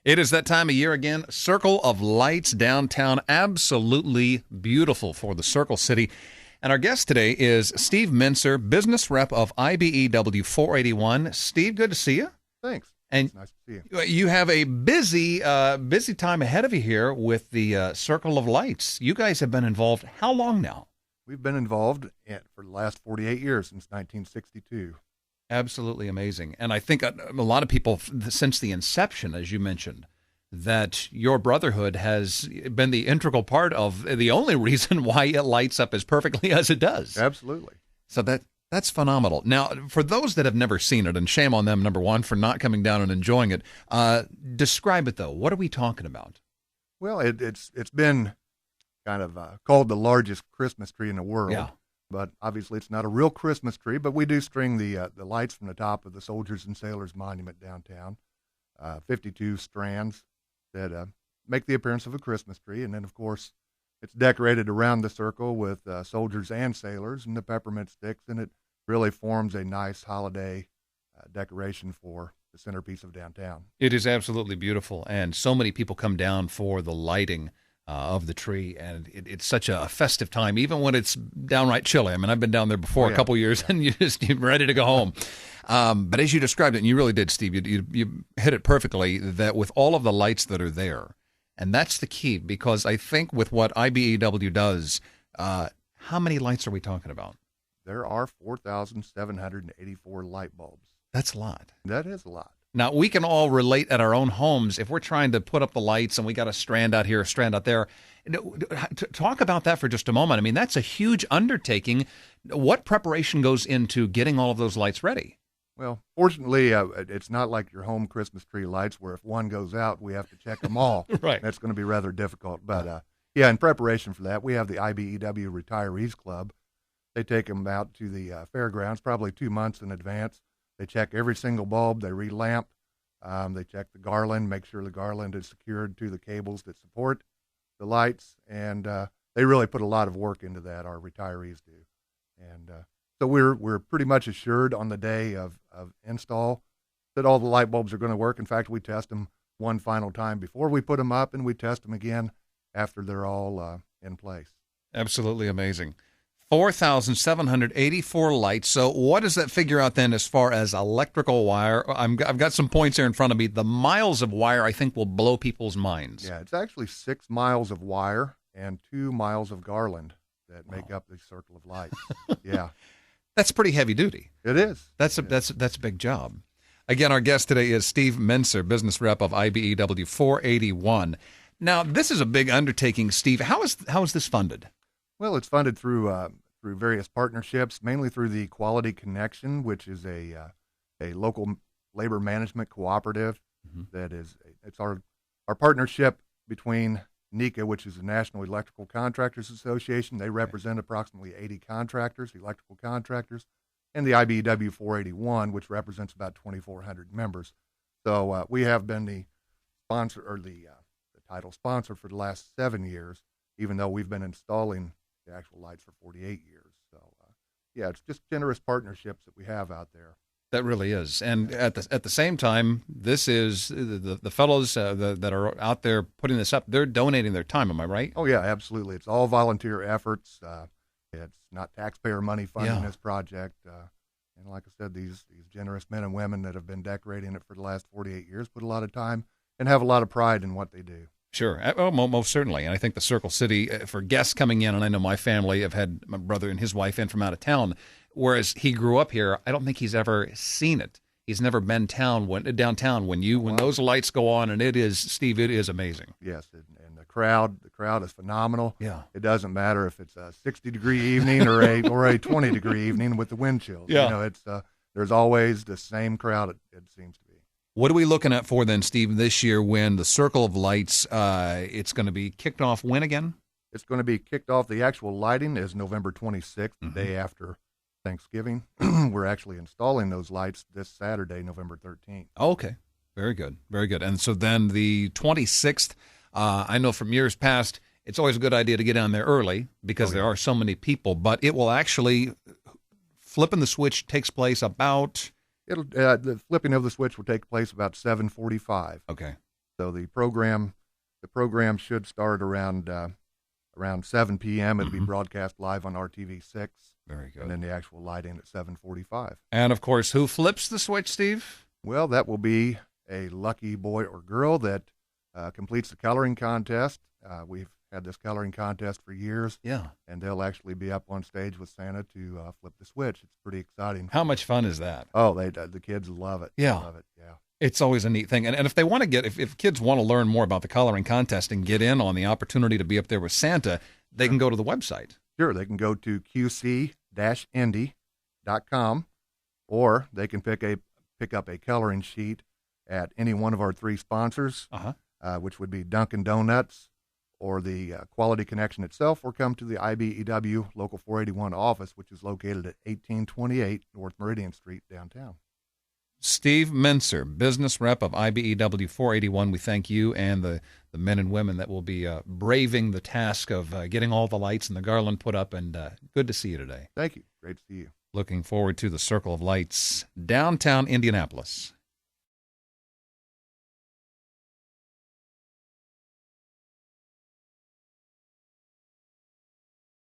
It is that time of year again. Circle of Lights downtown. Absolutely beautiful for the Circle City. And our guest today is Steve Mincer, business rep of IBEW 481. Steve, good to see you. Thanks. And It's nice to see you. you have a busy time ahead of you here with the Circle of Lights. You guys have been involved how long now? We've been involved for the last 48 years, since 1962. Absolutely amazing. And I think a lot of people, since the inception, as you mentioned, that your brotherhood has been the integral part of the only reason why it lights up as perfectly as it does. Absolutely. So that's phenomenal. Now, for those that have never seen it, and shame on them, number one, for not coming down and enjoying it, describe it, though. What are we talking about? Well, it's been kind of called the largest Christmas tree in the world. Yeah. But obviously it's not a real Christmas tree, but we do string the lights from the top of the Soldiers and Sailors Monument downtown, 52 strands that make the appearance of a Christmas tree. And then, of course, it's decorated around the circle with soldiers and sailors and the peppermint sticks, and it really forms a nice holiday decoration for the centerpiece of downtown. It is absolutely beautiful, and so many people come down for the lighting of the tree, and it's such a festive time, even when it's downright chilly. I mean, I've been down there before a couple years, and you're ready to go home. But as you described it, and you really did, Steve, you hit it perfectly, that with all of the lights that are there, and that's the key, because I think with what IBEW does, how many lights are we talking about? There are 4,784 light bulbs. That's a lot. That is a lot. Now, we can all relate at our own homes if we're trying to put up the lights and we got a strand out here, a strand out there. Talk about that for just a moment. I mean, that's a huge undertaking. What preparation goes into getting all of those lights ready? Well, fortunately, it's not like your home Christmas tree lights where if one goes out, we have to check them all. Right. That's going to be rather difficult. But, in preparation for that, we have the IBEW Retirees Club. They take them out to the fairgrounds probably 2 months in advance. They check every single bulb. They relamp. They check the garland, make sure the garland is secured to the cables that support the lights. And they really put a lot of work into that, our retirees do. And so we're pretty much assured on the day of install that all the light bulbs are going to work. In fact, we test them one final time before we put them up, and we test them again after they're all in place. Absolutely amazing. 4,784 lights. So what does that figure out then as far as electrical wire? I've got some points here in front of me. The miles of wire, I think, will blow people's minds. Yeah, it's actually 6 miles of wire and 2 miles of garland that make up the circle of lights. Yeah. That's pretty heavy duty. It is. That's a big job. Again, our guest today is Steve Mincer, business rep of IBEW 481. Now, this is a big undertaking, Steve. How is this funded? Well, it's funded through various partnerships, mainly through the Quality Connection, which is a local labor management cooperative. It's our partnership between NECA, which is the National Electrical Contractors Association. They represent approximately 80 contractors, electrical contractors, and the IBEW 481, which represents about 2,400 members. So we have been the sponsor, or the title sponsor, for the last 7 years, even though we've been installing the actual lights for 48 years. So, it's just generous partnerships that we have out there. That really is. And at the same time, this is the fellows that are out there putting this up, they're donating their time. Am I right? Oh, yeah, absolutely. It's all volunteer efforts. It's not taxpayer money funding this project. And like I said, these generous men and women that have been decorating it for the last 48 years put a lot of time and have a lot of pride in what they do. Sure. Oh, most certainly. And I think the Circle City, for guests coming in, and I know my family, have had my brother and his wife in from out of town, whereas he grew up here, I don't think he's ever seen it. He's never been downtown when those lights go on, and it is, Steve, it is amazing. Yes, and the crowd is phenomenal. Yeah. It doesn't matter if it's a 60-degree evening or a 20-degree evening with the wind chills. Yeah. It's there's always the same crowd, it seems to be. What are we looking at for then, Steve, this year when the Circle of Lights, it's going to be kicked off when again? It's going to be kicked off. The actual lighting is November 26th, the day after Thanksgiving. We're actually installing those lights this Saturday, November 13th. Oh, okay. Very good. Very good. And so then the 26th, I know from years past, it's always a good idea to get down there early because there are so many people, but it will actually, flipping the switch takes place about... The flipping of the switch will take place about 7:45. Okay. So the program should start around 7 p.m. It'll be broadcast live on RTV6. Very good. And then the actual lighting at 7:45. And of course, who flips the switch, Steve? Well, that will be a lucky boy or girl that completes the coloring contest. We've had this coloring contest for years. Yeah. And they'll actually be up on stage with Santa to flip the switch. It's pretty exciting. How much fun is that? Oh, the kids love it. Yeah. Love it. Yeah. It's always a neat thing. And if they want to if kids want to learn more about the coloring contest and get in on the opportunity to be up there with Santa, they can go to the website. Sure. They can go to qc-indy.com, or they can pick up a coloring sheet at any one of our 3 sponsors, which would be Dunkin' Donuts or the Quality Connection itself, or come to the IBEW Local 481 office, which is located at 1828 North Meridian Street, downtown. Steve Menser, business rep of IBEW 481. We thank you and the men and women that will be braving the task of getting all the lights and the garland put up, and good to see you today. Thank you. Great to see you. Looking forward to the Circle of Lights, downtown Indianapolis.